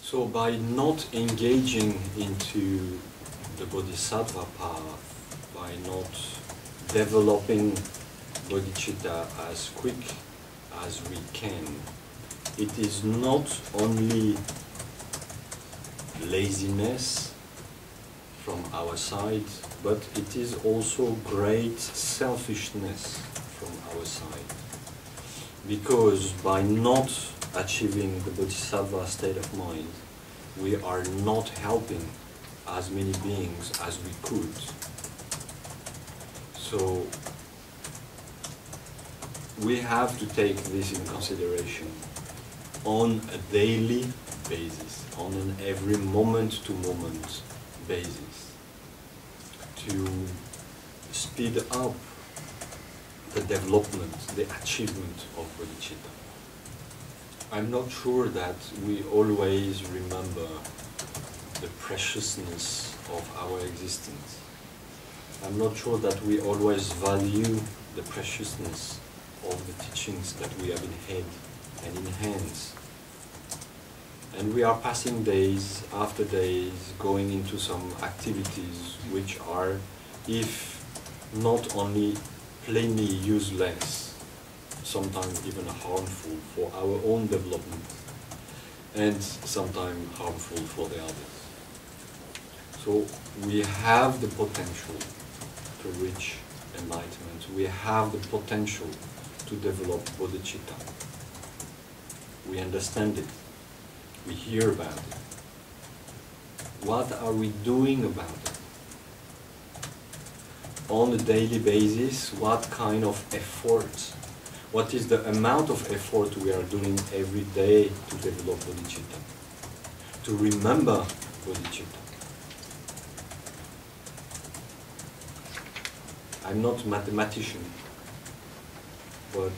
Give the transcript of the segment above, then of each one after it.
So by not engaging into the Bodhisattva path, by not developing bodhicitta as quick as we can, it is not only laziness from our side, but it is also great selfishness from our side. Because by not achieving the bodhisattva state of mind, we are not helping as many beings as we could. So we have to take this in consideration on a daily basis, on an every moment to moment basis, to speed up the development, the achievement of bodhicitta. I'm not sure that we always remember the preciousness of our existence. I'm not sure that we always value the preciousness of the teachings that we have in head and in hands. And we are passing days after days, going into some activities which are, if not only plainly useless, sometimes even harmful for our own development, and sometimes harmful for the others. So we have the potential to reach enlightenment. We have the potential to develop bodhicitta. We understand it. We hear about it. What are we doing about it? On a daily basis, what kind of effort, what is the amount of effort we are doing every day to develop bodhicitta, to remember bodhicitta? I'm not a mathematician, but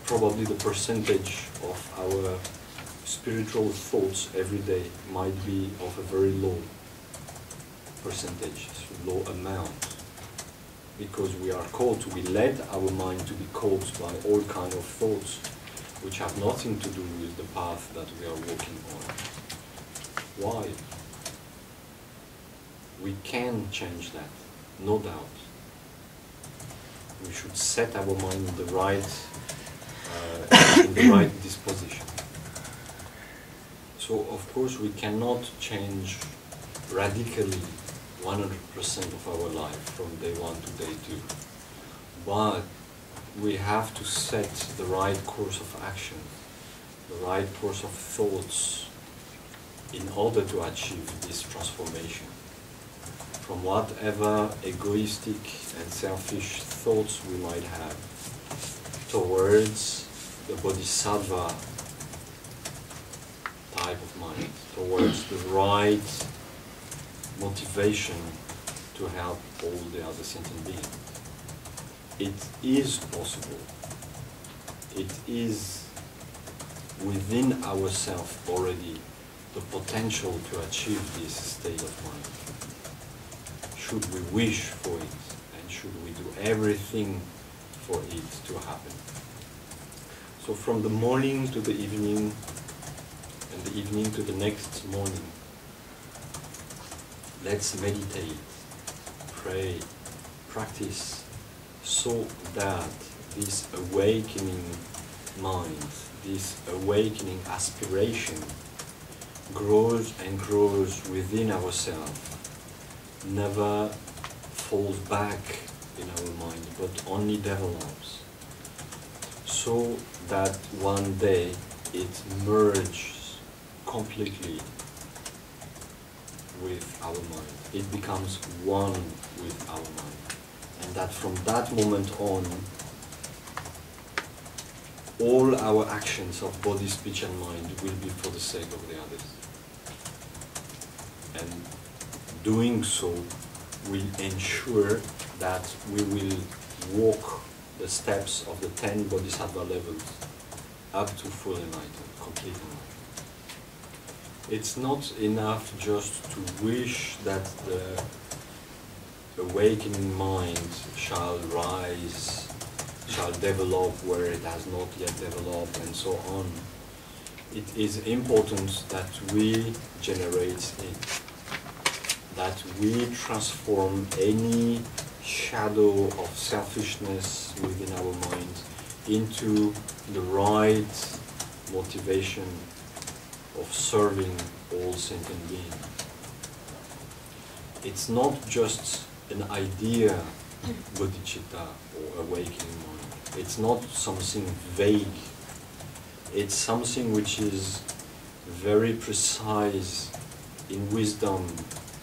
probably the percentage of our spiritual thoughts every day might be of a very low percentage, low amount, because we are caught, we let our mind to be caught by all kinds of thoughts which have nothing to do with the path that we are walking on. Why? We can change that, no doubt. We should set our mind in the right disposition. So of course we cannot change radically 100% of our life from day one to day two, but we have to set the right course of action, the right course of thoughts in order to achieve this transformation from whatever egoistic and selfish thoughts we might have towards the bodhisattva type of mind, towards the right motivation to help all the other sentient beings. It is possible. It is within ourselves already the potential to achieve this state of mind. Should we wish for it, and should we do everything for it to happen. So from the morning to the evening, and the evening to the next morning, let's meditate, pray, practice, so that this awakening mind, this awakening aspiration grows and grows within ourselves, never falls back in our mind, but only develops, so that one day it merges completely with our mind. It becomes one with our mind. And that from that moment on, all our actions of body, speech and mind will be for the sake of the others. And doing so will ensure that we will walk the steps of the 10 bodhisattva levels up to full enlightenment, complete enlightenment. It's not enough just to wish that the awakening mind shall rise, shall develop where it has not yet developed, and so on. it is important that we generate it, that we transform any shadow of selfishness within our mind into the right motivation of serving all sentient beings. It's not just an idea, bodhicitta, or awakening mind. It's not something vague. It's something which is very precise in wisdom,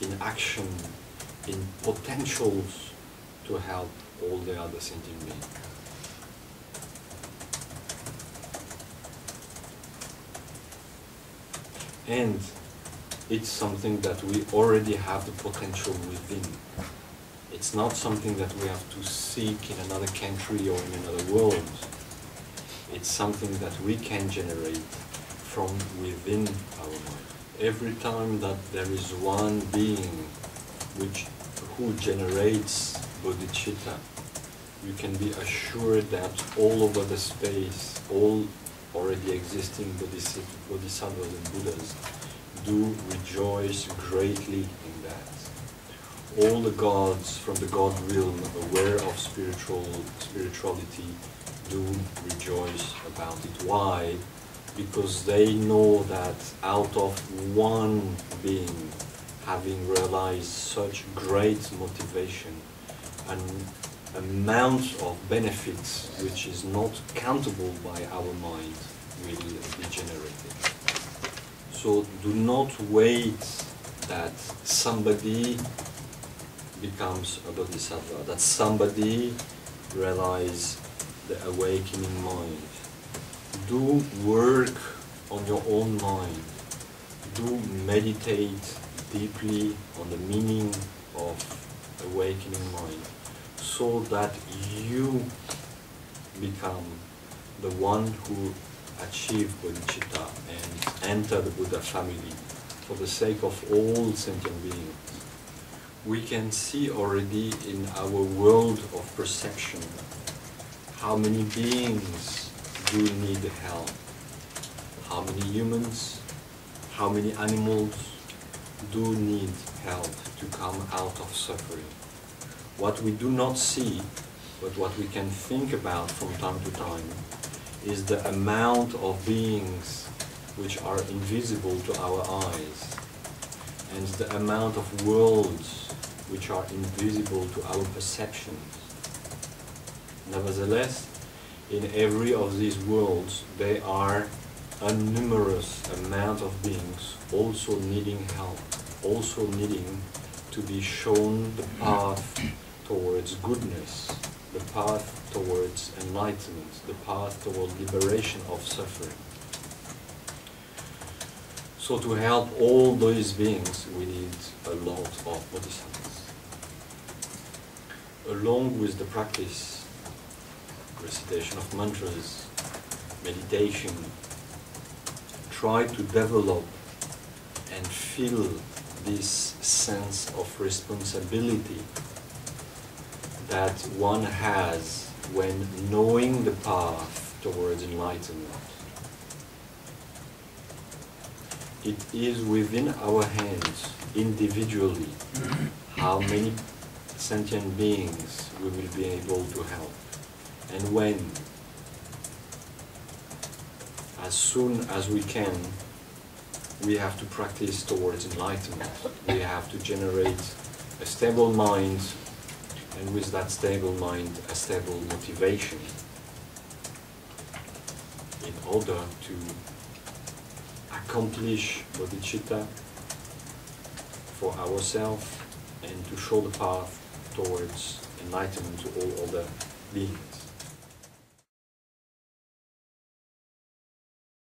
in action, in potentials to help all the other sentient beings. And it's something that we already have the potential within. It's not something that we have to seek in another country or in another world. It's something that we can generate from within our mind. Every time that there is one being who generates bodhicitta, you can be assured that all over the space, all already existing bodhisattvas and Buddhas do rejoice greatly in that. All the gods from the God realm, aware of spirituality, do rejoice about it. Why? Because they know that out of one being having realized such great motivation, an amount of benefits which is not countable by our mind will be generated. So do not wait that somebody becomes a bodhisattva, that somebody realizes the awakening mind. Do work on your own mind. Do meditate deeply on the meaning of awakening mind, so that you become the one who achieved bodhicitta and enter the Buddha family for the sake of all sentient beings. We can see already in our world of perception how many beings do need help, how many humans, how many animals do need help to come out of suffering. What we do not see, but what we can think about from time to time, is the amount of beings which are invisible to our eyes, and the amount of worlds which are invisible to our perceptions. Nevertheless, in every of these worlds, there are a numerous amount of beings also needing help, also needing to be shown the path towards goodness, the path towards enlightenment, the path towards liberation of suffering. So to help all those beings, we need a lot of bodhisattvas. Along with the practice, recitation of mantras, meditation, try to develop and feel this sense of responsibility that one has when knowing the path towards enlightenment. It is within our hands, individually, how many sentient beings we will be able to help, and when. As soon as we can, we have to practice towards enlightenment. We have to generate a stable mind, and with that stable mind, a stable motivation, in order to accomplish bodhicitta for ourselves and to show the path towards enlightenment to all other beings.